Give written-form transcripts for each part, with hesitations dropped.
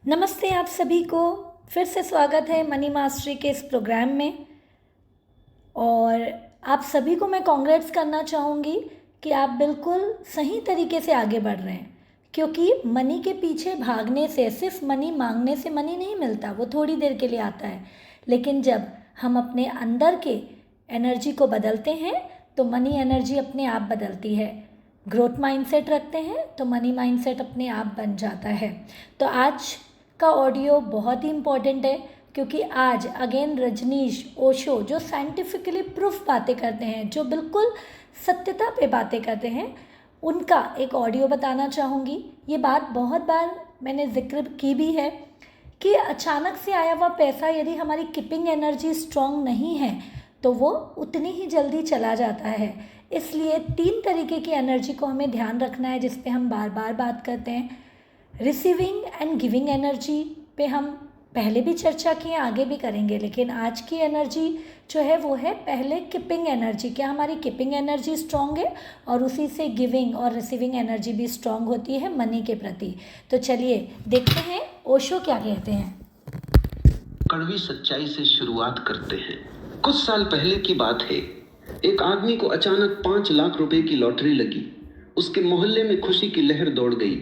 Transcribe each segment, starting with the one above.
नमस्ते आप सभी को। फिर से स्वागत है मनी मास्टरी के इस प्रोग्राम में। और आप सभी को मैं कॉन्ग्रेट्स करना चाहूँगी कि आप बिल्कुल सही तरीके से आगे बढ़ रहे हैं, क्योंकि मनी के पीछे भागने से, सिर्फ मनी मांगने से मनी नहीं मिलता, वो थोड़ी देर के लिए आता है। लेकिन जब हम अपने अंदर के एनर्जी को बदलते हैं तो मनी एनर्जी अपने आप बदलती है। ग्रोथ माइंडसेट रखते हैं तो मनी माइंडसेट अपने आप बन जाता है। तो आज का ऑडियो बहुत ही इम्पॉर्टेंट है, क्योंकि आज अगेन रजनीश ओशो जो साइंटिफिकली प्रूफ बातें करते हैं, जो बिल्कुल सत्यता पे बातें करते हैं, उनका एक ऑडियो बताना चाहूँगी। ये बात बहुत बार मैंने जिक्र की भी है कि अचानक से आया हुआ पैसा यदि हमारी कीपिंग एनर्जी स्ट्रॉन्ग नहीं है तो वो उतनी ही जल्दी चला जाता है। इसलिए 3 तरीके की एनर्जी को हमें ध्यान रखना है, जिस पे हम बार बार बात करते हैं। रिसीविंग एंड गिविंग एनर्जी पे हम पहले भी चर्चा की है, आगे भी करेंगे, लेकिन आज की एनर्जी जो है वो है पहले कीपिंग एनर्जी। क्या हमारी कीपिंग एनर्जी स्ट्रॉन्ग है, और उसी से गिविंग और रिसीविंग एनर्जी भी स्ट्रॉन्ग होती है मनी के प्रति। तो चलिए देखते हैं ओशो क्या कहते हैं। कड़वी सच्चाई से शुरुआत करते हैं। कुछ साल पहले की बात है। एक आदमी को अचानक 5 लाख रुपए की लॉटरी लगी। उसके मोहल्ले में खुशी की लहर दौड़ गई।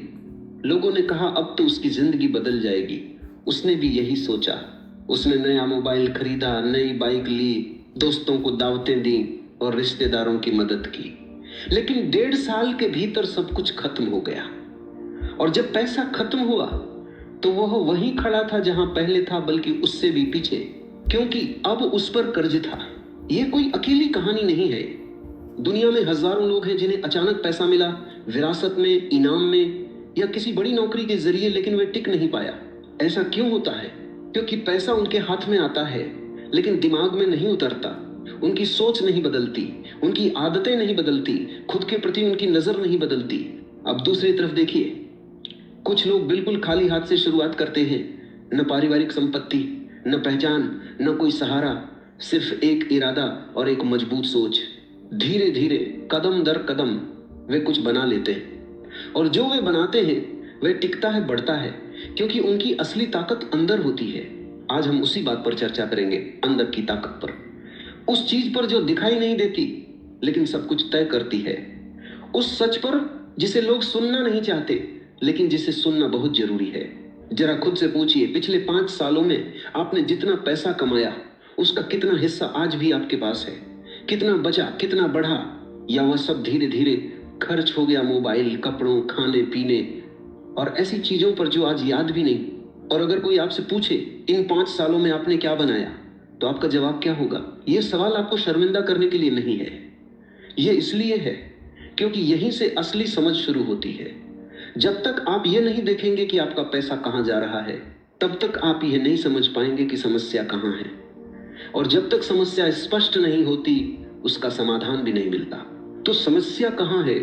लोगों ने कहा अब तो उसकी जिंदगी बदल जाएगी। उसने भी यही सोचा। उसने नया मोबाइल खरीदा, नई बाइक ली, दोस्तों को दावतें दी और रिश्तेदारों की मदद की। लेकिन 1.5 साल के भीतर सब कुछ खत्म हो गया। और जब पैसा खत्म हुआ तो वह वहीं खड़ा था जहां पहले था, बल्कि उससे भी पीछे, क्योंकि अब उस पर कर्ज था। यह कोई अकेली कहानी नहीं है। दुनिया में हजारों लोग हैं जिन्हें अचानक पैसा मिला, विरासत में, इनाम में या किसी बड़ी नौकरी के जरिए, लेकिन वे टिक नहीं पाया। ऐसा क्यों होता है? क्योंकि पैसा उनके हाथ में आता है लेकिन दिमाग में नहीं उतरता। उनकी सोच नहीं बदलती, उनकी आदतें नहीं बदलती, खुद के प्रति उनकी नजर नहीं बदलती। अब दूसरी तरफ देखिए, कुछ लोग बिल्कुल खाली हाथ से शुरुआत करते हैं। न पारिवारिक संपत्ति, न पहचान, न कोई सहारा, सिर्फ एक इरादा और एक मजबूत सोच। धीरे धीरे, कदम दर कदम वे कुछ बना लेते हैं, और जो वे बनाते हैं वे टिकता है, बढ़ता है, क्योंकि उनकी असली ताकत अंदर होती है। आज हम उसी बात पर चर्चा करेंगे, अंदर की ताकत पर, उस चीज पर जो दिखाई नहीं देती लेकिन सब कुछ तय करती है, उस सच पर जिसे लोग सुनना नहीं चाहते लेकिन जिसे सुनना बहुत जरूरी है। जरा खुद से पूछिए, पिछले 5 सालों में आपने जितना पैसा कमाया उसका कितना हिस्सा आज भी आपके पास है? कितना बचा, कितना बढ़ा, या वह सब धीरे धीरे खर्च हो गया मोबाइल, कपड़ों, खाने पीने और ऐसी चीजों पर जो आज याद भी नहीं? और अगर कोई आपसे पूछे इन 5 सालों में आपने क्या बनाया, तो आपका जवाब क्या होगा? यह सवाल आपको शर्मिंदा करने के लिए नहीं है, यह इसलिए है क्योंकि यहीं से असली समझ शुरू होती है। जब तक आप ये नहीं देखेंगे कि आपका पैसा कहां जा रहा है, तब तक आप ये नहीं समझ पाएंगे कि समस्या कहां है। और जब तक समस्या स्पष्ट नहीं होती, उसका समाधान भी नहीं मिलता। तो समस्या कहां है?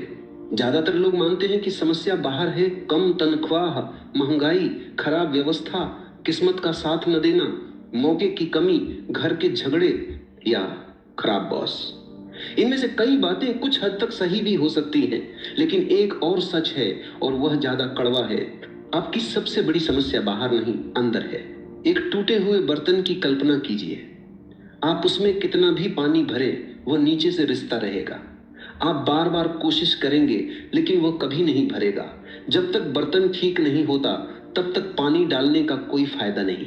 ज्यादातर लोग मानते हैं कि समस्या बाहर है। कम तनख्वाह, महंगाई, खराब व्यवस्था, किस्मत का साथ न देना, मौके की कमी, घर के झगड़े या खराब बॉस। इनमें से कई बातें कुछ हद तक सही भी हो सकती हैं, लेकिन एक और सच है, और वह ज्यादा कड़वा है। आपकी सबसे बड़ी समस्या बाहर नहीं, अंदर है। एक टूटे हुए बर्तन की कल्पना कीजिए। आप उसमें कितना भी पानी भरे, वह नीचे से रिसता रहेगा। आप बार बार कोशिश करेंगे लेकिन वह कभी नहीं भरेगा। जब तक बर्तन ठीक नहीं होता तब तक पानी डालने का कोई फायदा नहीं।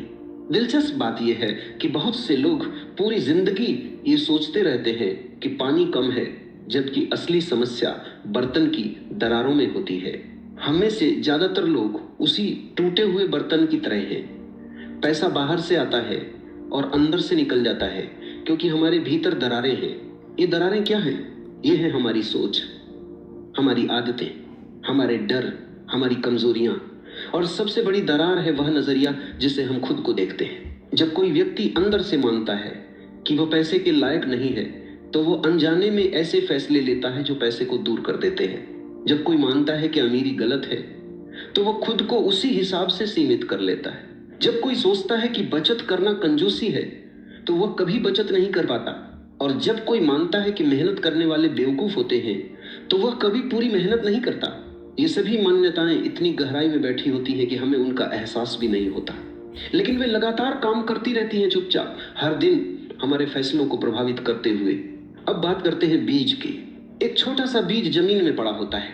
दिलचस्प बात यह है कि बहुत से लोग पूरी जिंदगी ये सोचते रहते हैं कि पानी कम है, जबकि असली समस्या बर्तन की दरारों में होती है। हमें से ज्यादातर लोग उसी टूटे हुए बर्तन की तरह हैं। पैसा बाहर से आता है और अंदर से निकल जाता है, क्योंकि हमारे भीतर दरारें हैं। ये दरारें क्या हैं? ये है हमारी सोच, हमारी आदतें, हमारे डर, हमारी कमजोरियां, और सबसे बड़ी दरार है वह नजरिया जिसे हम खुद को देखते हैं। जब कोई व्यक्ति अंदर से मानता है कि वह पैसे के लायक नहीं है, तो वो अनजाने में ऐसे फैसले लेता है जो पैसे को दूर कर देते हैं। जब कोई मानता है कि अमीरी गलत है, तो वह खुद को उसी हिसाब से सीमित कर लेता है। जब कोई सोचता है कि बचत करना कंजूसी है, तो वह कभी बचत नहीं कर पाता। और जब कोई मानता है कि मेहनत करने वाले बेवकूफ होते हैं, तो वह कभी पूरी मेहनत नहीं करता। ये सभी मान्यताएं इतनी गहराई में बैठी होती हैं कि हमें उनका एहसास भी नहीं होता, लेकिन वे लगातार काम करती रहती हैं चुपचाप, हर दिन हमारे फैसलों को प्रभावित करते हुए। अब बात करते हैं बीज की। एक छोटा सा बीज जमीन में पड़ा होता है,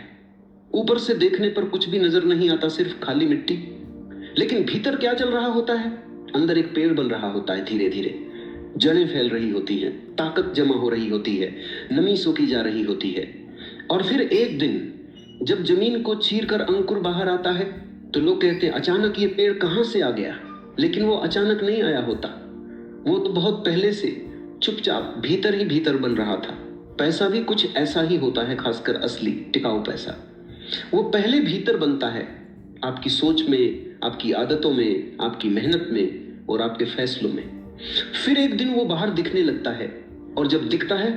ऊपर से देखने पर कुछ भी नजर नहीं आता, सिर्फ खाली मिट्टी। लेकिन भीतर क्या चल रहा होता है? अंदर एक पेड़ बन रहा होता है, धीरे धीरे जड़ें फैल रही होती हैं, ताकत जमा हो रही होती है, नमी सोखी जा रही होती है। और फिर एक दिन जब जमीन को चीरकर अंकुर बाहर आता है तो लोग कहते हैं अचानक ये पेड़ कहां से आ गया। लेकिन वो अचानक नहीं आया होता, वो तो बहुत पहले से चुपचाप भीतर ही भीतर बन रहा था। पैसा भी कुछ ऐसा ही होता है, खासकर असली टिकाऊ पैसा। वो पहले भीतर बनता है, आपकी सोच में, आपकी आदतों में, आपकी मेहनत में और आपके फैसलों में। फिर एक दिन वो बाहर दिखने लगता है, और जब दिखता है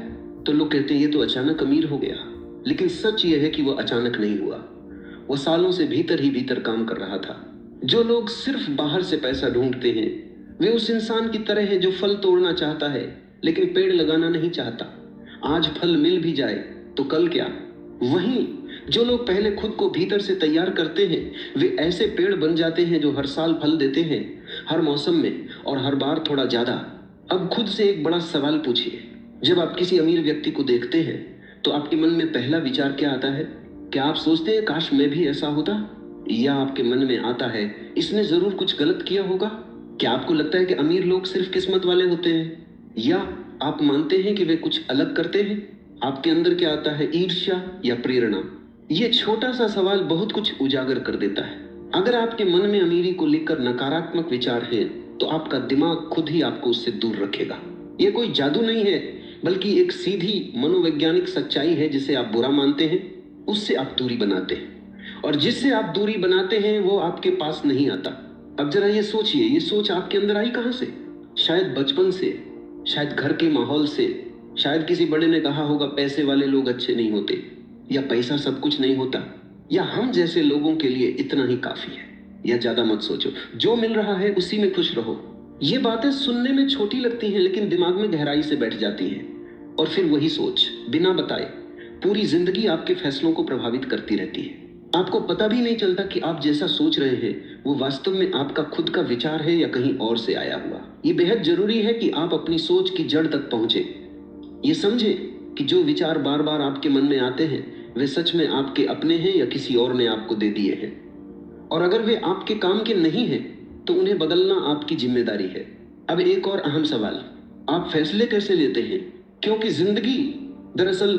तो लोग कहते हैं ये तो अचानक अमीर हो गया। लेकिन सच ये है कि वो अचानक नहीं हुआ, वो सालों से भीतर ही भीतर काम कर रहा था। जो लोग सिर्फ बाहर से पैसा ढूंढते हैं वे उस इंसान की तरह है जो फल तोड़ना चाहता है लेकिन पेड़ लगाना नहीं चाहता। आज फल मिल भी जाए तो कल क्या। वहीं जो लोग पहले खुद को भीतर से तैयार करते हैं वे ऐसे पेड़ बन जाते हैं जो हर साल फल देते हैं, हर मौसम में और हर बार थोड़ा ज्यादा। अब खुद से एक बड़ा सवाल पूछिए, जब आप किसी अमीर व्यक्ति को देखते हैं तो आपके मन में पहला विचार क्या आता है? क्या आप सोचते हैं काश मैं भी ऐसा होता, या आपके मन में आता है इसने जरूर कुछ गलत किया होगा? क्या आपको लगता है कि अमीर लोग सिर्फ किस्मत वाले होते हैं, या आप मानते हैं कि वे कुछ अलग करते हैं? आपके अंदर क्या आता है, ईर्ष्या या प्रेरणा? ये छोटा सा सवाल बहुत कुछ उजागर कर देता है। अगर आपके मन में अमीरी को लेकर नकारात्मक विचार है तो आपका दिमाग खुद ही आपको उससे दूर रखेगा। ये कोई जादू नहीं है, बल्कि एक सीधी मनोवैज्ञानिक सच्चाई है। जिसे आप बुरा मानते हैं उससे आप दूरी बनाते हैं, और जिससे आप दूरी बनाते हैं वो आपके पास नहीं आता। अब जरा ये सोचिए, ये सोच आपके अंदर आई कहां से? शायद बचपन से, शायद घर के माहौल से, शायद किसी बड़े ने कहा होगा पैसे वाले लोग अच्छे नहीं होते, या पैसा सब कुछ नहीं होता, या हम जैसे लोगों के लिए इतना ही काफी है, या ज्यादा मत सोचो, जो मिल रहा है उसी में खुश रहो। ये बातें सुनने में छोटी लगती हैं लेकिन दिमाग में गहराई से बैठ जाती हैं, और फिर वही सोच बिना बताए पूरी जिंदगी आपके फैसलों को प्रभावित करती रहती है। आपको पता भी नहीं चलता कि आप जैसा सोच रहे हैं वो वास्तव में आपका खुद का विचार है या कहीं और से आया हुआ। ये बेहद जरूरी है कि आप अपनी सोच की जड़ तक पहुंचे। ये समझे कि जो विचार बार बार आपके मन में आते हैं वे सच में आपके अपने हैं या किसी और ने आपको दे दिए हैं, और अगर वे आपके काम के नहीं हैं तो उन्हें बदलना आपकी जिम्मेदारी है। अब एक और अहम सवाल, आप फैसले कैसे लेते हैं? क्योंकि जिंदगी दरअसल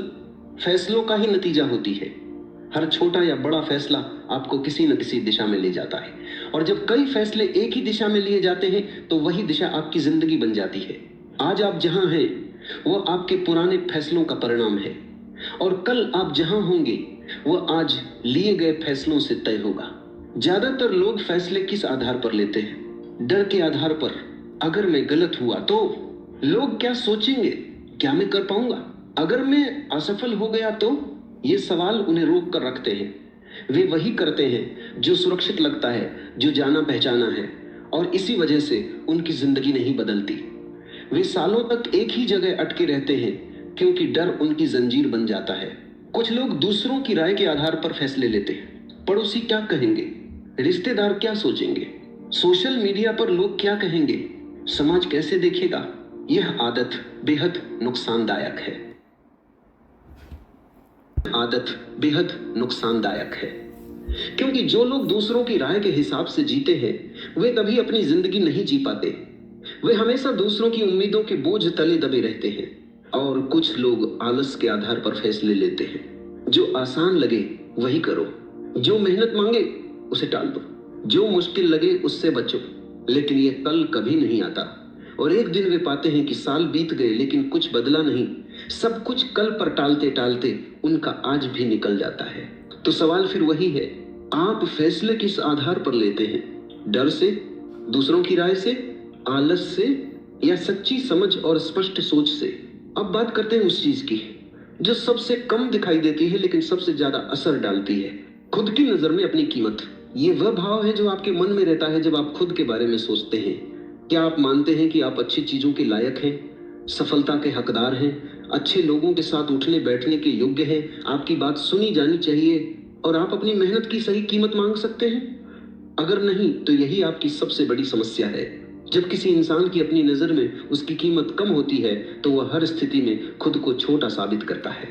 फैसलों का ही नतीजा होती है। हर छोटा या बड़ा फैसला आपको किसी न किसी दिशा में ले जाता है, और जब कई फैसले एक ही दिशा में लिए जाते हैं तो वही दिशा आपकी जिंदगी बन जाती है। आज आप जहां हैं वो आपके पुराने फैसलों का परिणाम है, और कल आप जहां होंगे वो आज लिए गए फैसलों से तय होगा। ज्यादातर लोग फैसले किस आधार पर लेते हैं? डर के आधार पर। अगर मैं गलत हुआ तो लोग क्या सोचेंगे, क्या मैं कर पाऊंगा? अगर मैं असफल हो गया तो? ये सवाल उन्हें रोक कर रखते हैं। वे वही करते हैं जो सुरक्षित लगता है, जो जाना पहचाना है, और इसी वजह से उनकी जिंदगी नहीं बदलती। वे सालों तक एक ही जगह अटके रहते हैं क्योंकि डर उनकी जंजीर बन जाता है। कुछ लोग दूसरों की राय के आधार पर फैसले लेते हैं। पड़ोसी क्या कहेंगे, रिश्तेदार क्या सोचेंगे, सोशल मीडिया पर लोग क्या कहेंगे, समाज कैसे देखेगा। यह आदत बेहद नुकसानदायक है। आदत बेहद नुकसानदायक है क्योंकि जो लोग दूसरों की राय के हिसाब से जीते हैं वे कभी अपनी जिंदगी नहीं जी पाते। वे हमेशा दूसरों की उम्मीदों के बोझ तले दबे रहते हैं। और कुछ लोग आलस के आधार पर फैसले लेते हैं। जो आसान लगे वही करो, जो मेहनत मांगे उसे टाल दो, जो मुश्किल लगे उससे बचो। लेकिन ये कल कभी नहीं आता, और एक दिन वे पाते हैं कि साल बीत गए लेकिन कुछ बदला नहीं। सब कुछ कल पर टालते टालते उनका आज भी निकल जाता है। तो सवाल फिर वही है, आप फैसले किस आधार पर लेते हैं? डर से, दूसरों की राय से, आलस से, या सच्ची समझ और स्पष्ट सोच से? अब बात करते हैं उस चीज की जो सबसे कम दिखाई देती है लेकिन सबसे ज्यादा असर डालती है, खुद की नजर में अपनी कीमत। ये वह भाव है जो आपके मन में रहता है जब आप खुद के बारे में सोचते हैं। क्या आप मानते हैं कि आप अच्छी चीजों के लायक हैं, सफलता के हकदार हैं, अच्छे लोगों के साथ उठने बैठने के योग्य हैं, आपकी बात सुनी जानी चाहिए, और आप अपनी मेहनत की सही कीमत मांग सकते हैं? अगर नहीं, तो यही आपकी सबसे बड़ी समस्या है। जब किसी इंसान की अपनी नजर में उसकी कीमत कम होती है तो वह हर स्थिति में खुद को छोटा साबित करता है।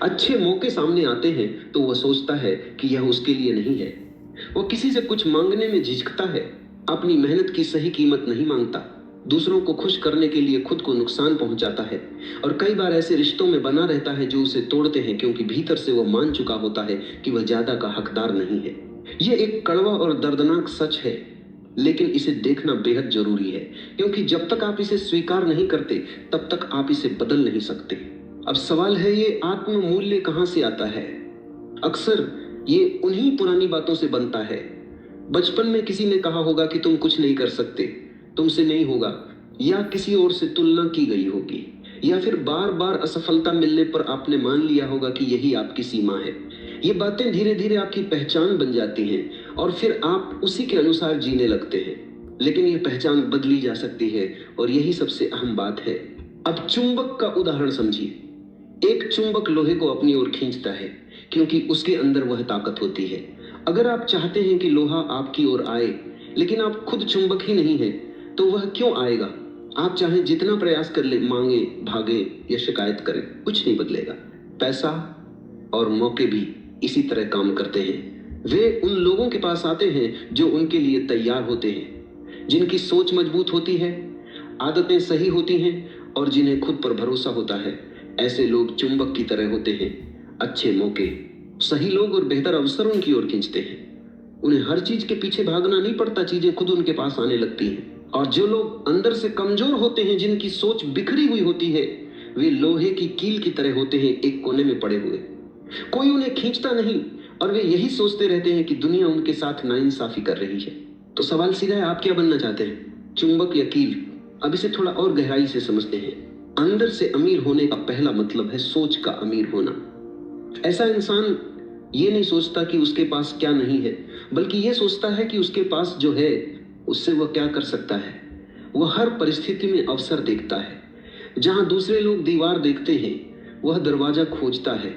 अच्छे मौके सामने आते हैं तो वह सोचता है कि यह उसके लिए नहीं है। वह किसी से कुछ मांगने में झिझकता है, अपनी मेहनत की सही कीमत नहीं मांगता, दूसरों को खुश करने के लिए खुद को नुकसान पहुंचाता है और कई बार ऐसे रिश्तों में बना रहता है जो उसे तोड़ते हैं, क्योंकि भीतर से वह मान चुका होता है कि वह ज्यादा का हकदार नहीं है। यह एक कड़वा और दर्दनाक सच है, लेकिन इसे देखना बेहद जरूरी है, क्योंकि जब तक आप इसे स्वीकार नहीं करते तब तक आप इसे बदल नहीं सकते। अब सवाल है, ये आत्म मूल्य कहां से आता है? अक्सर ये उन्हीं पुरानी बातों से बनता है। बचपन में किसी ने कहा होगा कि तुम कुछ नहीं कर सकते, तुमसे नहीं होगा, या किसी और से तुलना की गई होगी, या फिर बार बार असफलता मिलने पर आपने मान लिया होगा कि यही आपकी सीमा है। ये बातें धीरे धीरे आपकी पहचान बन जाती हैं और फिर आप उसी के अनुसार जीने लगते हैं। लेकिन ये पहचान बदली जा सकती है और यही सबसे अहम बात है। अब चुंबक का उदाहरण समझिए। एक चुंबक लोहे को अपनी ओर खींचता है क्योंकि उसके अंदर वह ताकत होती है। अगर आप चाहते हैं कि लोहा आपकी ओर आए, लेकिन आप खुद चुंबक ही नहीं है, तो वह क्यों आएगा? आप चाहे जितना प्रयास कर ले, मांगे, भागे या शिकायत करें, कुछ नहीं बदलेगा। पैसा और मौके भी इसी तरह काम करते हैं। वे उन लोगों के पास आते हैं जो उनके लिए तैयार होते हैं, जिनकी सोच मजबूत होती है, आदतें सही होती हैं और जिन्हें खुद पर भरोसा होता है। ऐसे लोग चुंबक की तरह होते हैं। अच्छे मौके, सही लोग और बेहतर अवसर उनकी ओर खींचते हैं। उन्हें हर चीज के पीछे भागना नहीं पड़ता, चीजें खुद उनके पास आने लगती हैं। और जो लोग अंदर से कमजोर होते हैं, जिनकी सोच बिखरी हुई होती है, वे लोहे की कील की तरह होते हैं, एक कोने में पड़े हुए। कोई उन्हें खींचता नहीं और वे यही सोचते रहते हैं कि दुनिया उनके साथ नाइंसाफी कर रही है। तो सवाल सीधा है, आप क्या बनना चाहते हैं, चुंबक या कील? अब इसे थोड़ा और गहराई से समझते हैं। अंदर से अमीर होने का पहला मतलब है सोच का अमीर होना। ऐसा इंसान ये नहीं सोचता कि उसके पास क्या नहीं है, बल्कि ये सोचता है कि उसके पास जो है उससे वह क्या कर सकता है। वह हर परिस्थिति में अवसर देखता है। जहां दूसरे लोग दीवार देखते हैं, वह दरवाजा खोजता है।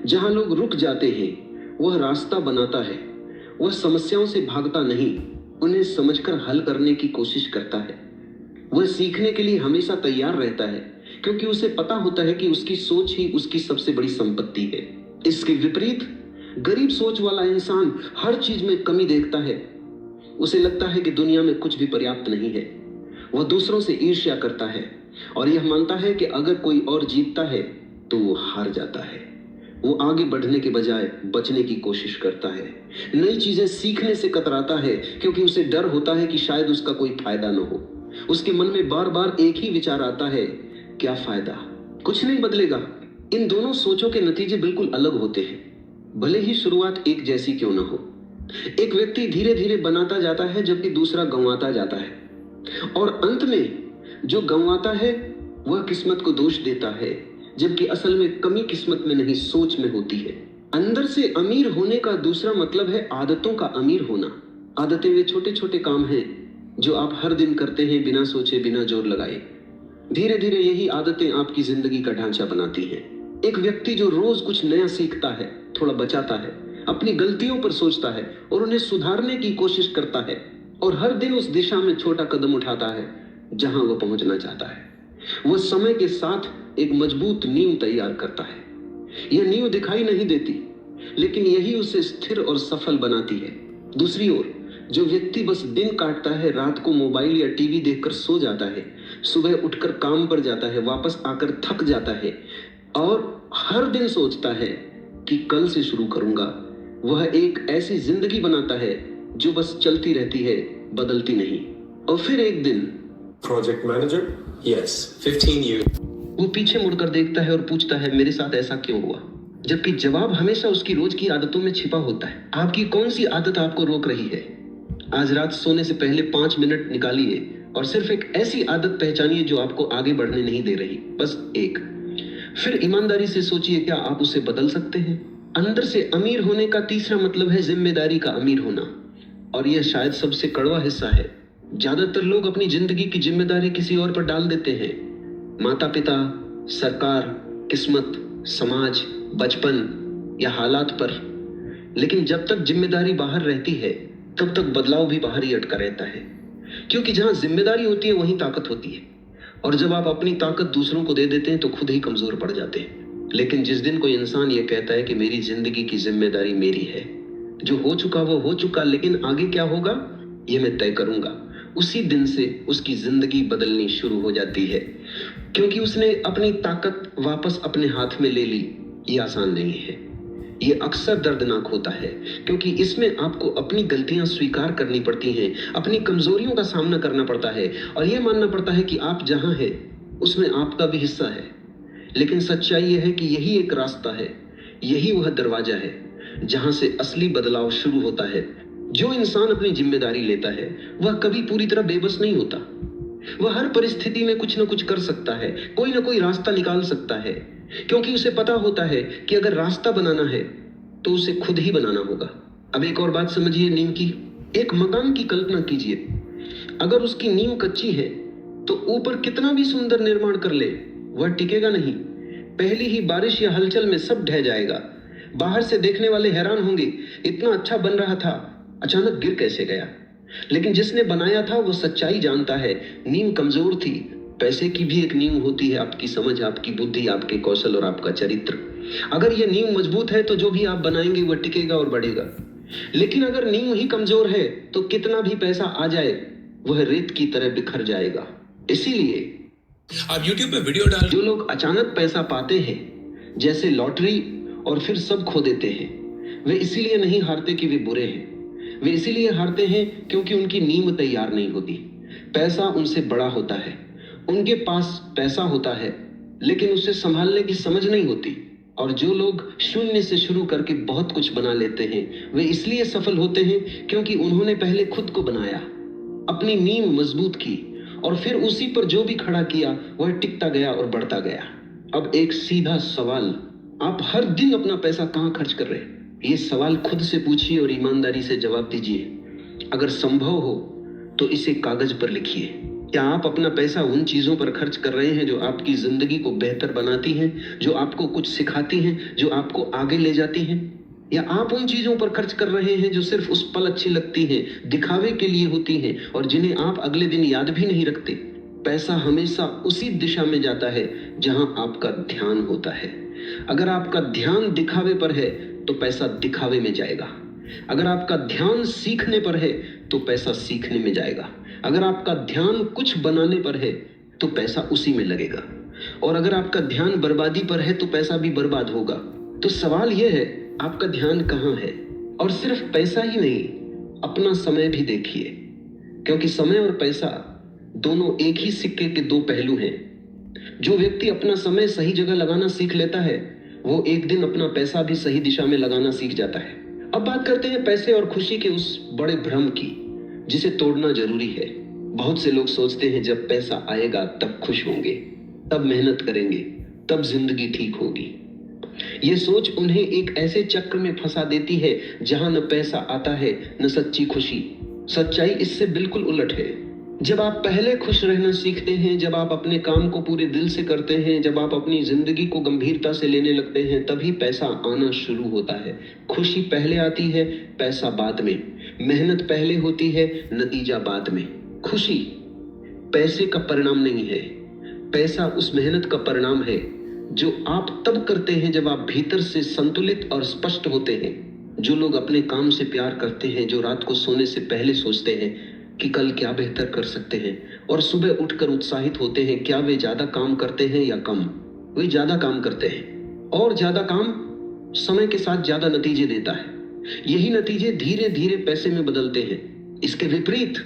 जहां लोग रुक जाते हैं, वह रास्ता बनाता है। वह समस्याओं से भागता नहीं, उन्हें समझकर हल करने की कोशिश करता है। वह सीखने के लिए हमेशा तैयार रहता है, क्योंकि उसे पता होता है कि उसकी सोच ही उसकी सबसे बड़ी संपत्ति है। इसके विपरीत गरीब सोच वाला इंसान हर चीज में कमी देखता है। उसे लगता है कि दुनिया में कुछ भी पर्याप्त नहीं है। वह दूसरों से ईर्ष्या करता है और यह मानता है कि अगर कोई और जीतता है तो वो हार जाता है। वो आगे बढ़ने के बजाय बचने की कोशिश करता है। नई चीजें सीखने से कतराता है, क्योंकि उसे डर होता है कि शायद उसका कोई फायदा न हो। उसके मन में बार बार एक ही विचार आता है, क्या फायदा, कुछ नहीं बदलेगा। इन दोनों सोचों के नतीजे बिल्कुल अलग होते हैं, भले ही शुरुआत एक जैसी क्यों न हो। एक व्यक्ति धीरे धीरे बनाता जाता है, जबकि दूसरा गंवाता जाता है। और अंत में जो गंवाता है वह किस्मत को दोष देता है, जबकि असल में कमी किस्मत में नहीं, सोच में होती है। अंदर से अमीर होने का दूसरा मतलब है आदतों का अमीर होना। आदतें वे छोटे छोटे काम हैं जो आप हर दिन करते हैं, बिना सोचे, बिना जोर लगाए। धीरे धीरे यही आदतें आपकी जिंदगी का ढांचा बनाती हैं। एक व्यक्ति जो रोज कुछ नया सीखता है, थोड़ा बचाता है, अपनी गलतियों पर सोचता है और उन्हें सुधारने की कोशिश करता है, और हर दिन उस दिशा में छोटा कदम उठाता है जहां वह पहुंचना चाहता है, वह समय के साथ एक मजबूत नींव तैयार करता है। यह नींव दिखाई नहीं देती, लेकिन यही उसे स्थिर और सफल बनाती है। दूसरी ओर जो व्यक्ति बस दिन काटता है, रात को मोबाइल या टीवी देखकर सो जाता है, सुबह उठकर काम पर जाता है, वापस आकर थक जाता है और हर दिन सोचता है कि कल से शुरू करूंगा, वह एक ऐसी जिंदगी बनाता है जो बस चलती रहती है, बदलती नहीं। और फिर एक दिन Project manager? Yes, 15 years. वो पीछे मुड़कर देखता है और पूछता है, मेरे साथ ऐसा क्यों हुआ? जबकि जवाब हमेशा उसकी रोज की आदतों में छिपा होता है। आपकी कौन सी आदत आपको रोक रही है? आज रात सोने से पहले 5 मिनट निकालिए और सिर्फ एक ऐसी आदत पहचानिए जो आपको आगे बढ़ने नहीं दे रही, बस एक। फिर ईमानदारी से सोचिए, क्या आप उसे बदल सकते हैं? अंदर से अमीर होने का तीसरा मतलब है जिम्मेदारी का अमीर होना, और यह शायद सबसे कड़वा हिस्सा है। ज्यादातर लोग अपनी जिंदगी की जिम्मेदारी किसी और पर डाल देते हैं, माता पिता, सरकार, किस्मत, समाज, बचपन या हालात पर। लेकिन जब तक जिम्मेदारी बाहर रहती है तब तक बदलाव भी बाहर ही अटका रहता है, क्योंकि जहां जिम्मेदारी होती है वहीं ताकत होती है। और जब आप अपनी ताकत दूसरों को दे देते हैं तो खुद ही कमजोर पड़ जाते हैं। लेकिन जिस दिन कोई इंसान ये कहता है कि मेरी जिंदगी की जिम्मेदारी मेरी है, जो हो चुका वो हो चुका, लेकिन आगे क्या होगा ये मैं तय करूंगा, उसी दिन से उसकी जिंदगी बदलनी शुरू हो जाती है, क्योंकि उसने अपनी ताकत वापस अपने हाथ में ले ली। ये आसान नहीं है, ये अक्सर दर्दनाक होता है, क्योंकि इसमें आपको अपनी गलतियां स्वीकार करनी पड़ती हैं, अपनी कमजोरियों का सामना करना पड़ता है और यह मानना पड़ता है कि आप जहां हैं उसमें आपका भी हिस्सा है। लेकिन सच्चाई यह है कि यही एक रास्ता है, यही वह दरवाजा है जहां से असली बदलाव शुरू होता है। जो इंसान अपनी जिम्मेदारी लेता है वह कभी पूरी तरह बेबस नहीं होता। वह हर परिस्थिति में कुछ न कुछ कर सकता है, कोई ना कोई रास्ता निकाल सकता है, क्योंकि उसे पता होता है कि अगर रास्ता बनाना है तो उसे खुद ही बनाना होगा। अब एक और बात समझिए नींव की। एक मकान की कल्पना कीजिए, अगर उसकी नींव कच्ची है तो ऊपर कितना भी सुंदर निर्माण कर ले वह टिकेगा नहीं। पहली ही बारिश या हलचल में सब ढह जाएगा। बाहर से देखने वाले हैरान होंगे, इतना अच्छा बन रहा था, अचानक गिर कैसे गया। लेकिन जिसने बनाया था वो सच्चाई जानता है, नींव कमजोर थी। पैसे की भी एक नींव होती है, आपकी समझ, आपकी बुद्धि, आपके कौशल और आपका चरित्र। अगर ये नींव मजबूत है तो जो भी आप बनाएंगे वह टिकेगा और बढ़ेगा। लेकिन अगर नींव ही कमजोर है तो कितना भी पैसा आ जाए वह रेत की तरह बिखर जाएगा। इसीलिए आप YouTube पे वीडियो डाल जो लोग अचानक पैसा पाते हैं, जैसे लॉटरी, और फिर सब खो देते हैं, वे इसीलिए नहीं हारते कि वे बुरे हैं। वे इसीलिए हारते हैं क्योंकि उनकी नींव तैयार नहीं होती। पैसा उनसे बड़ा होता है, उनके पास पैसा होता है, लेकिन उसे संभालने की समझ नहीं होती। और जो लोग शून्य से शुरू करके बहुत कुछ बना लेते हैं वे इसलिए सफल होते हैं क्योंकि उन्होंने पहले खुद को बनाया, अपनी नींव मजबूत की और फिर उसी पर जो भी खड़ा किया वह टिकता गया और बढ़ता गया। अब एक सीधा सवाल, आप हर दिन अपना पैसा कहाँ खर्च कर रहे हैं? ये सवाल खुद से पूछिए और ईमानदारी से जवाब दीजिए। अगर संभव हो तो इसे कागज पर लिखिए। क्या आप अपना पैसा उन चीजों पर खर्च कर रहे हैं जो आपकी जिंदगी को बेहतर बनाती हैं, जो आपको कुछ सिखाती हैं, जो आपको आगे ले जाती हैं? या आप उन चीजों पर खर्च कर रहे हैं जो सिर्फ उस पल अच्छी लगती हैं, दिखावे के लिए होती हैं और जिन्हें आप अगले दिन याद भी नहीं रखते? पैसा हमेशा उसी दिशा में जाता है जहां आपका ध्यान होता है। अगर आपका ध्यान दिखावे पर है तो पैसा दिखावे में जाएगा। अगर आपका ध्यान सीखने पर है तो पैसा सीखने में जाएगा। अगर आपका ध्यान कुछ बनाने पर है तो पैसा उसी में लगेगा। और अगर आपका ध्यान बर्बादी पर है तो पैसा भी बर्बाद होगा। तो सवाल यह है, आपका ध्यान कहाँ है? और सिर्फ पैसा ही नहीं, अपना समय भी देखिए, क्योंकि समय और पैसा दोनों एक ही सिक्के के दो पहलू हैं। जो व्यक्ति अपना समय सही जगह लगाना सीख लेता है वो एक दिन अपना पैसा भी सही दिशा में लगाना सीख जाता है। अब बात करते हैं पैसे और खुशी के उस बड़े भ्रम की जिसे तोड़ना जरूरी है। बहुत से लोग सोचते हैं जब पैसा आएगा तब खुश होंगे, तब मेहनत करेंगे, तब जिंदगी ठीक होगी। ये सोच उन्हें एक ऐसे चक्र में फंसा देती है जहां न पैसा आता है न सच्ची खुशी। सच्चाई इससे बिल्कुल उलट है। जब आप पहले खुश रहना सीखते हैं, जब आप अपने काम को पूरे दिल से करते हैं, जब आप अपनी जिंदगी को गंभीरता से लेने लगते हैं, तभी पैसा आना शुरू होता है। खुशी पहले आती है, पैसा बाद में। मेहनत पहले होती है, नतीजा बाद में। खुशी पैसे का परिणाम नहीं है, पैसा उस मेहनत का परिणाम है जो आप तब करते हैं जब आप भीतर से संतुलित और स्पष्ट होते हैं। जो लोग अपने काम से प्यार करते हैं, जो रात को सोने से पहले सोचते हैं कि कल क्या बेहतर कर सकते हैं और सुबह उठकर उत्साहित होते हैं, क्या वे ज्यादा काम करते हैं या कम? वे ज्यादा काम करते हैं और ज्यादा काम समय के साथ ज्यादा नतीजे देता है। यही नतीजे धीरे धीरे पैसे में बदलते हैं। इसके विपरीत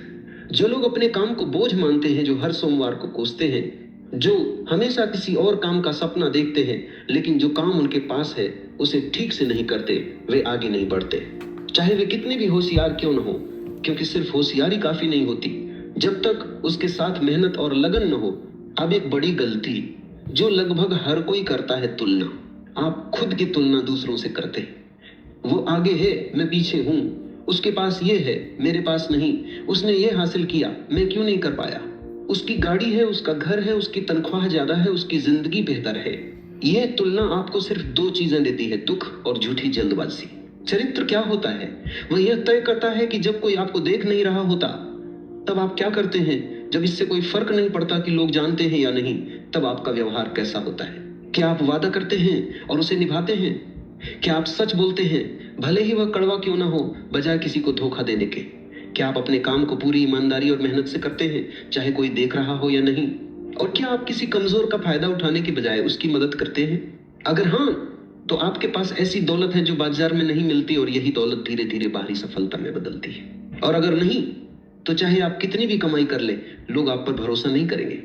जो लोग अपने काम को बोझ मानते हैं, जो हर सोमवार को कोसते हैं, जो हमेशा किसी और काम का सपना देखते हैं लेकिन जो काम उनके पास है उसे ठीक से नहीं करते, वे आगे नहीं बढ़ते, चाहे वे कितने भी होशियार क्यों न हो। क्योंकि सिर्फ होशियारी काफी नहीं होती जब तक उसके साथ मेहनत और लगन न हो। अब एक बड़ी गलती जो लगभग हर कोई करता है, तुलना। आप खुद की तुलना दूसरों से करते हैं। वो आगे है, मैं पीछे हूं, उसके पास ये है, मेरे पास नहीं, उसने ये हासिल किया, मैं क्यों नहीं कर पाया, उसकी गाड़ी है, उसका घर है, उसकी तनख्वाह ज्यादा है, उसकी जिंदगी बेहतर है। यह तुलना आपको सिर्फ दो चीजें देती है, दुख और झूठी जल्दबाजी। चरित्र क्या होता है? वह यह तय करता है कि जब कोई आपको देख नहीं रहा होता तब आप क्या करते हैं, जब इससे कोई फर्क नहीं पड़ता कि लोग जानते हैं या नहीं तब आपका व्यवहार कैसा होता है। क्या आप वादा करते हैं और उसे निभाते हैं? क्या आप सच बोलते हैं भले ही वह कड़वा क्यों ना हो, बजाय किसी को धोखा देने के? क्या आप अपने काम को पूरी ईमानदारी और मेहनत से करते हैं, चाहे कोई देख रहा हो या नहीं? और क्या आप किसी कमजोर का फायदा उठाने के बजाय उसकी मदद करते हैं? अगर हाँ, तो आपके पास ऐसी दौलत है जो बाजार में नहीं मिलती और यही दौलत धीरे धीरे बाहरी सफलता में बदलती है। और अगर नहीं, तो चाहे आप कितनी भी कमाई कर ले, लोग आप पर भरोसा नहीं करेंगे।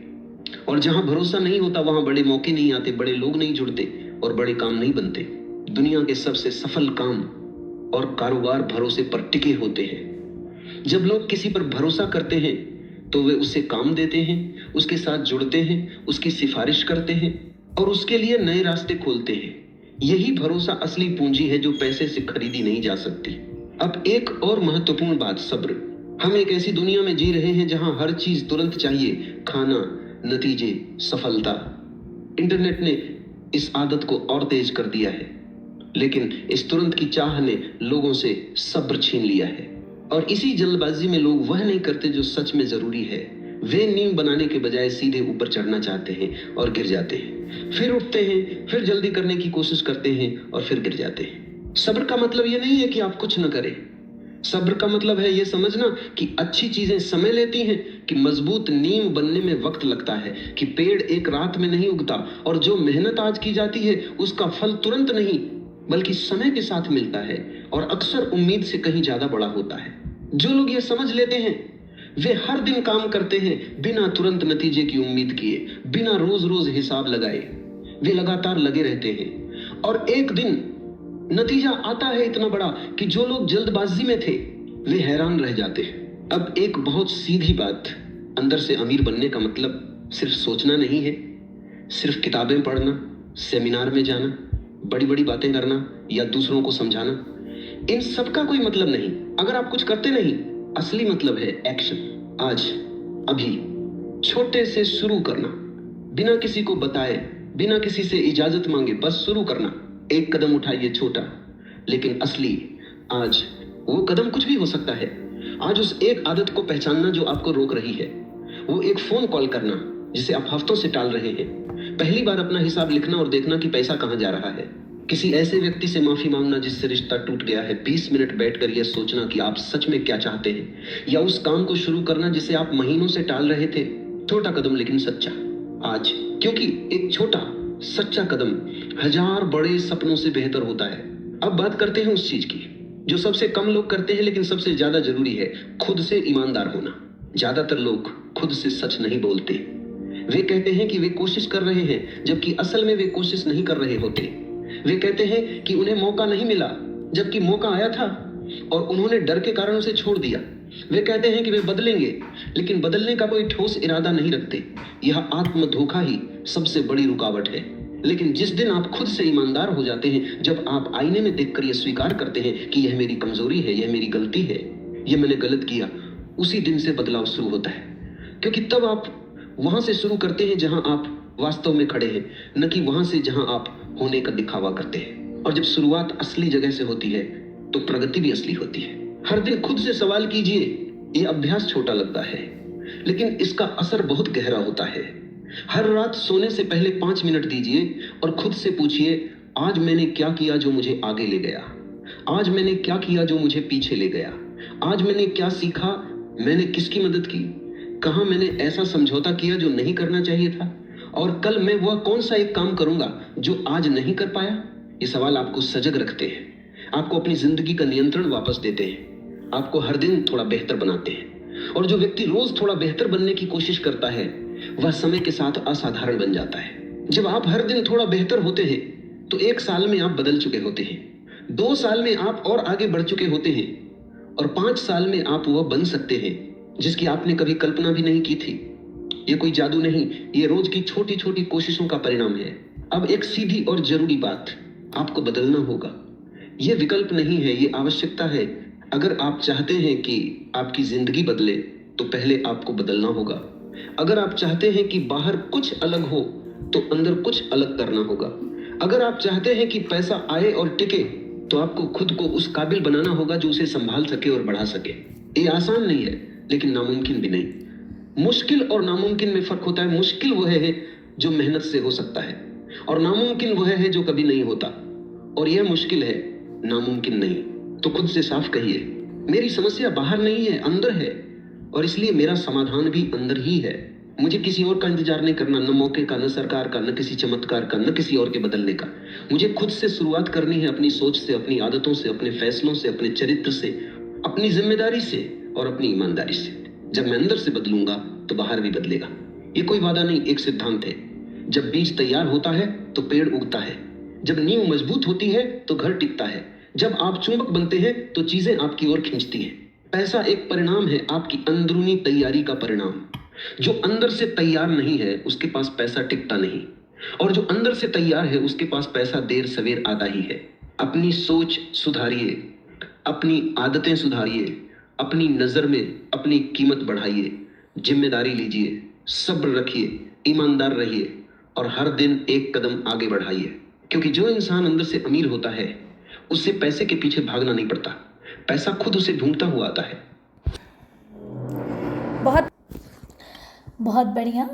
और जहां भरोसा नहीं होता वहां बड़े मौके नहीं आते, बड़े लोग नहीं जुड़ते और बड़े काम नहीं बनते। दुनिया के सबसे सफल काम और कारोबार भरोसे पर टिके होते हैं। जब लोग किसी पर भरोसा करते हैं तो वे उसे काम देते हैं, उसके साथ जुड़ते हैं, उसकी सिफारिश करते हैं और उसके लिए नए रास्ते खोलते हैं। यही भरोसा असली पूंजी है जो पैसे से खरीदी नहीं जा सकती। अब एक और महत्वपूर्ण बात, सब्र। हम एक ऐसी दुनिया में जी रहे हैं जहां हर चीज तुरंत चाहिए, खाना, नतीजे, सफलता। इंटरनेट ने इस आदत को और तेज कर दिया है, लेकिन इस तुरंत की चाह ने लोगों से सब्र छीन लिया है। और इसी जल्दबाजी में लोग वह नहीं करते जो सच में जरूरी है। वे नींव बनाने के बजाय सीधे ऊपर चढ़ना चाहते हैं और गिर जाते हैं, फिर उठते हैं, फिर जल्दी करने की कोशिश करते हैं और फिर गिर जाते हैं। सब्र का मतलब यह नहीं है कि आप कुछ न करें। सब्र का मतलब है यह समझना कि अच्छी चीजें समय लेती हैं, कि मजबूत नींव बनने में वक्त लगता है, कि पेड़ एक रात में नहीं उगता और जो मेहनत आज की जाती है उसका फल तुरंत नहीं बल्कि समय के साथ मिलता है और अक्सर उम्मीद से कहीं ज्यादा बड़ा होता है। जो लोग ये समझ लेते हैं वे हर दिन काम करते हैं बिना तुरंत नतीजे की उम्मीद किए, बिना रोज रोज हिसाब लगाए। वे लगातार लगे रहते हैं और एक दिन नतीजा आता है इतना बड़ा कि जो लोग जल्दबाजी में थे वे हैरान रह जाते हैं। अब एक बहुत सीधी बात, अंदर से अमीर बनने का मतलब सिर्फ सोचना नहीं है, सिर्फ किताबें पढ़ना, सेमिनार में जाना, बड़ी बड़ी बातें करना या दूसरों को समझाना, इन सब का कोई मतलब नहीं अगर आप कुछ करते नहीं। असली मतलब है एक्शन। आज, अभी, छोटे से शुरू करना, बिना किसी को बताए, बिना किसी से इजाजत मांगे, बस शुरू करना। एक कदम उठाइए छोटा, लेकिन असली। आज वो कदम कुछ भी हो सकता है। आज उस एक आदत को पहचानना जो आपको रोक रही है, वो एक फोन कॉल करना जिसे आप हफ्तों से टाल रहे हैं, पहली बार अपना हिसाब लिखना और देखना कि पैसा कहां जा रहा है, किसी ऐसे व्यक्ति से माफी मांगना जिससे रिश्ता टूट गया है, 20 मिनट बैठकर यह सोचना कि आप सच में क्या चाहते हैं, या उस काम को शुरू करना जिसे आप महीनों से टाल रहे थे। छोटा कदम लेकिन सच्चा आज, क्योंकि एक छोटा सच्चा कदम 1000 बड़े सपनों से बेहतर होता है। अब बात करते हैं उस चीज की जो सबसे कम लोग करते हैं लेकिन सबसे ज्यादा जरूरी है, खुद से ईमानदार होना। ज्यादातर लोग खुद से सच नहीं बोलते। वे कहते हैं कि वे कोशिश कर रहे हैं जबकि असल में वे कोशिश नहीं कर रहे होते। वे कहते हैं कि उन्हें मौका नहीं मिला जबकि मौका आया था और उन्होंने डर के कारण उसे छोड़ दिया। वे कहते हैं कि वे बदलेंगे लेकिन बदलने का कोई ठोस इरादा नहीं रखते। यह आत्म धोखा ही सबसे बड़ी रुकावट है। लेकिन जिस दिन आप खुद से ईमानदार हो जाते हैं, जब आप आईने में देखकर यह स्वीकार करते हैं कि यह मेरी कमजोरी है, यह मेरी गलती है, यह मैंने गलत किया, उसी दिन से बदलाव शुरू होता है। क्योंकि तब आप वहां से शुरू करते हैं जहां आप वास्तव में खड़े हैं, न कि वहां से जहां आप होने का दिखावा करते हैं। और जब शुरुआत असली जगह से होती है तो प्रगति भी असली होती है। हर दिन खुद से सवाल कीजिए। यह अभ्यास छोटा लगता है लेकिन इसका असर बहुत गहरा होता है। हर रात सोने से पहले 5 मिनट दीजिए और खुद से पूछिए, आज मैंने क्या किया जो मुझे आगे ले गया? आज मैंने क्या किया जो मुझे पीछे ले गया? आज मैंने क्या सीखा? मैंने किसकी मदद की? कहां मैंने ऐसा समझौता किया जो नहीं करना चाहिए था? और कल मैं वह कौन सा एक काम करूंगा जो आज नहीं कर पाया? ये सवाल आपको सजग रखते हैं, आपको अपनी जिंदगी का नियंत्रण वापस देते हैं, आपको हर दिन थोड़ा बेहतर बनाते हैं। और जो व्यक्ति रोज थोड़ा बेहतर बनने की कोशिश करता है वह समय के साथ असाधारण बन जाता है। जब आप हर दिन थोड़ा बेहतर होते हैं तो 1 साल में आप बदल चुके होते हैं, 2 साल में आप और आगे बढ़ चुके होते हैं और 5 साल में आप वह बन सकते हैं जिसकी आपने कभी कल्पना भी नहीं की थी। ये कोई जादू नहीं, ये रोज की छोटी छोटी कोशिशों का परिणाम है। अब एक सीधी और जरूरी बात, आपको बदलना होगा। ये विकल्प नहीं है, ये आवश्यकता है। अगर आप चाहते हैं कि आपकी जिंदगी बदले तो पहले आपको बदलना होगा। अगर आप चाहते हैं कि बाहर कुछ अलग हो तो अंदर कुछ अलग करना होगा। अगर आप चाहते हैं कि पैसा आए और टिके तो आपको खुद को उस काबिल बनाना होगा जो उसे संभाल सके और बढ़ा सके। ये आसान नहीं है, लेकिन नामुमकिन भी नहीं। मुश्किल और नामुमकिन में फर्क होता है। मुश्किल वह है जो मेहनत से हो सकता है, और नामुमकिन वह है जो कभी नहीं होता। और यह मुश्किल है, नामुमकिन नहीं। तो खुद से साफ कहिए, मेरी समस्या बाहर नहीं है, अंदर है, और इसलिए मेरा समाधान भी अंदर ही है। मुझे किसी और का इंतजार नहीं करना, न मौके का, न सरकार का, न किसी चमत्कार का, न किसी और के बदलने का। मुझे खुद से शुरुआत करनी है, अपनी सोच से, अपनी आदतों से, अपने फैसलों से, अपने चरित्र से, अपनी जिम्मेदारी से और अपनी ईमानदारी से। जब मैं अंदर से बदलूंगा तो बाहर भी बदलेगा। ये कोई वादा नहीं, एक सिद्धांत है। जब बीज तैयार होता है तो पेड़ उगता है। जब नींव मजबूत होती है तो घर टिकता है। जब आप चुंबक बनते हैं तो चीजें आपकी ओर खींचती हैं। पैसा एक परिणाम है, आपकी अंदरूनी तैयारी का परिणाम। जो अंदर से तैयार नहीं है उसके पास पैसा टिकता नहीं, और जो अंदर से तैयार है उसके पास पैसा देर सवेर आता ही है। अपनी सोच सुधारिए, अपनी आदतें सुधारिए, अपनी नजर में अपनी कीमत बढ़ाइए, जिम्मेदारी लीजिए, सब्र रखिए, ईमानदार रहिए, और हर दिन एक कदम आगे बढ़ाइए। क्योंकि जो इंसान अंदर से अमीर होता है उससे पैसे के पीछे भागना नहीं पड़ता, पैसा खुद उसे ढूंढता हुआ आता है। बहुत बहुत बढ़िया।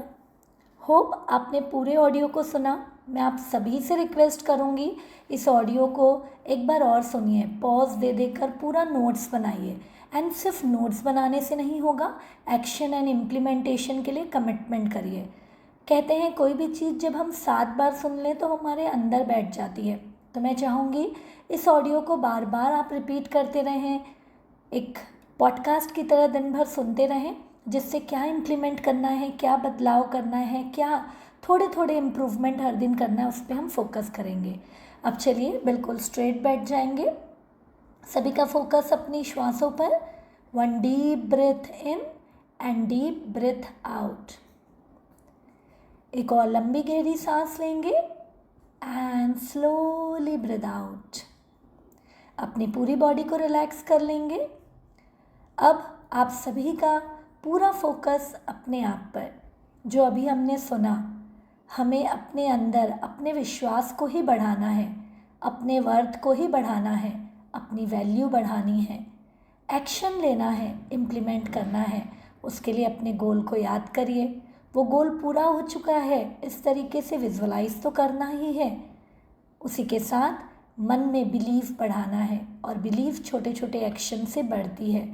होप आपने पूरे ऑडियो को सुना। मैं आप सभी से रिक्वेस्ट करूंगी, इस ऑडियो को एक बार और सुनिए, पॉज दे देकर पूरा नोट्स बनाइए। एंड सिर्फ नोट्स बनाने से नहीं होगा, एक्शन एंड इम्प्लीमेंटेशन के लिए कमिटमेंट करिए। कहते हैं कोई भी चीज़ जब हम 7 बार सुन लें तो हमारे अंदर बैठ जाती है। तो मैं चाहूँगी इस ऑडियो को बार बार आप रिपीट करते रहें, एक पॉडकास्ट की तरह दिन भर सुनते रहें, जिससे क्या इम्प्लीमेंट करना है, क्या बदलाव करना है, क्या थोड़े थोड़े इम्प्रूवमेंट हर दिन करना है, उस पर हम फोकस करेंगे। अब चलिए बिल्कुल स्ट्रेट बैठ जाएंगे। सभी का फोकस अपनी श्वासों पर। 1 deep breath in and deep breath out. एक और लंबी गहरी सांस लेंगे एंड स्लोली ब्रीथ आउट। अपनी पूरी बॉडी को रिलैक्स कर लेंगे। अब आप सभी का पूरा फोकस अपने आप पर। जो अभी हमने सुना, हमें अपने अंदर अपने विश्वास को ही बढ़ाना है, अपने वर्थ को ही बढ़ाना है, अपनी वैल्यू बढ़ानी है, एक्शन लेना है, इम्प्लीमेंट करना है। उसके लिए अपने गोल को याद करिए। वो गोल पूरा हो चुका है, इस तरीके से विजुअलाइज तो करना ही है। उसी के साथ मन में बिलीव बढ़ाना है, और बिलीव छोटे छोटे एक्शन से बढ़ती है।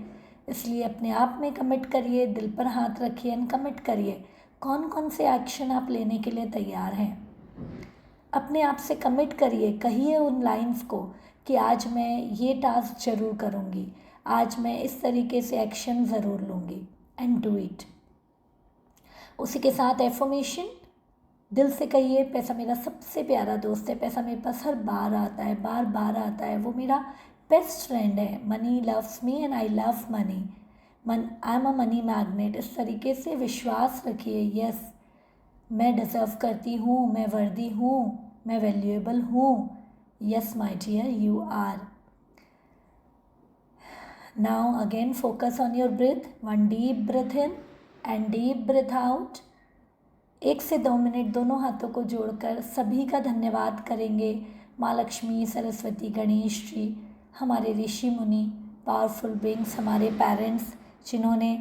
इसलिए अपने आप में कमिट करिए, दिल पर हाथ रखिए एंड कमिट करिए कौन कौन से एक्शन आप लेने के लिए तैयार हैं। अपने आप से कमिट करिए, कहिए उन लाइंस को कि आज मैं ये टास्क ज़रूर करूँगी, आज मैं इस तरीके से एक्शन ज़रूर लूँगी, एंड डू इट। उसी के साथ एफर्मेशन, दिल से कहिए पैसा मेरा सबसे प्यारा दोस्त है, पैसा मेरे पास हर बार आता है, बार बार आता है, वो मेरा बेस्ट फ्रेंड है। Money loves me and I love money, I am a money magnet. इस तरीके से विश्वास रखिए, यस मैं डिज़र्व करती हूँ, मैं वर्दी हूँ, मैं वैल्यूएबल हूँ, yes my dear you are. Now again focus on your breath. 1 deep breath in and deep breath out. 1 से 2 मिनट दोनों हाथों को जोड़कर सभी का धन्यवाद करेंगे। माँ लक्ष्मी, सरस्वती, गणेश जी, हमारे ऋषि मुनि, पावरफुल बीइंग्स, हमारे पेरेंट्स, जिन्होंने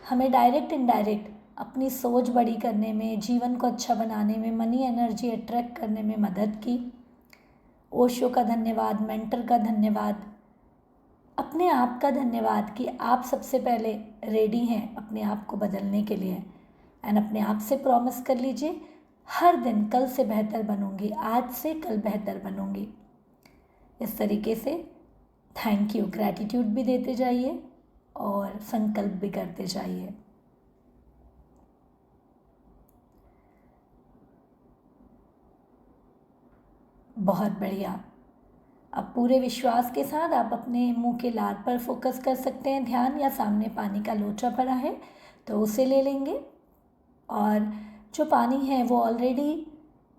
हमें डायरेक्ट इनडायरेक्ट अपनी सोच बड़ी करने में, जीवन को अच्छा बनाने में, मनी एनर्जी अट्रैक्ट करने में मदद की। ओशो का धन्यवाद, मेंटर का धन्यवाद, अपने आप का धन्यवाद कि आप सबसे पहले रेडी हैं अपने आप को बदलने के लिए। एंड अपने आप से प्रॉमिस कर लीजिए, हर दिन कल से बेहतर बनूंगी, आज से कल बेहतर बनूंगी। इस तरीके से थैंक यू, ग्रैटिट्यूड भी देते जाइए और संकल्प भी करते जाइए। बहुत बढ़िया। अब पूरे विश्वास के साथ आप अपने मुंह के लार पर फोकस कर सकते हैं ध्यान, या सामने पानी का लोटा पड़ा है तो उसे ले लेंगे। और जो पानी है वो ऑलरेडी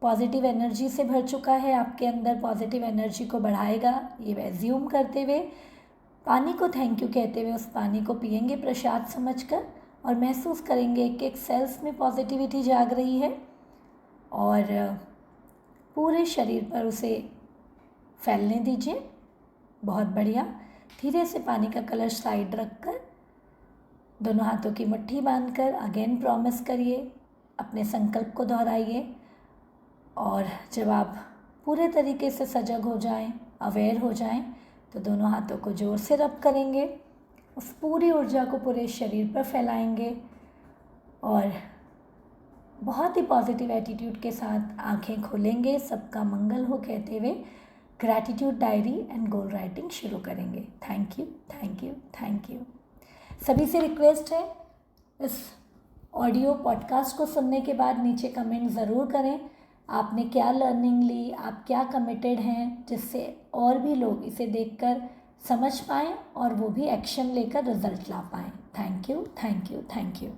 पॉजिटिव एनर्जी से भर चुका है, आपके अंदर पॉजिटिव एनर्जी को बढ़ाएगा। ये एज्यूम करते हुए, पानी को थैंक यू कहते हुए उस पानी को पिएंगे प्रसाद समझकर, और महसूस करेंगे एक एक सेल्स में पॉजिटिविटी जाग रही है, और पूरे शरीर पर उसे फैलने दीजिए। बहुत बढ़िया। धीरे से पानी का कलश साइड रखकर दोनों हाथों की मुट्ठी बांधकर अगेन प्रॉमिस करिए, अपने संकल्प को दोहराइए। और जब आप पूरे तरीके से सजग हो जाएं, अवेयर हो जाएं, तो दोनों हाथों को ज़ोर से रब करेंगे, उस पूरी ऊर्जा को पूरे शरीर पर फैलाएंगे और बहुत ही पॉजिटिव एटीट्यूड के साथ आंखें खोलेंगे, सबका मंगल हो कहते हुए gratitude diary and goal writing शुरू करेंगे। Thank you, thank you, thank you. सभी से रिक्वेस्ट है, इस ऑडियो पॉडकास्ट को सुनने के बाद नीचे कमेंट ज़रूर करें, आपने क्या लर्निंग ली, आप क्या कमिटेड हैं, जिससे और भी लोग इसे देखकर समझ पाएँ और वो भी एक्शन लेकर रिजल्ट ला पाएँ। Thank you, thank you, thank you.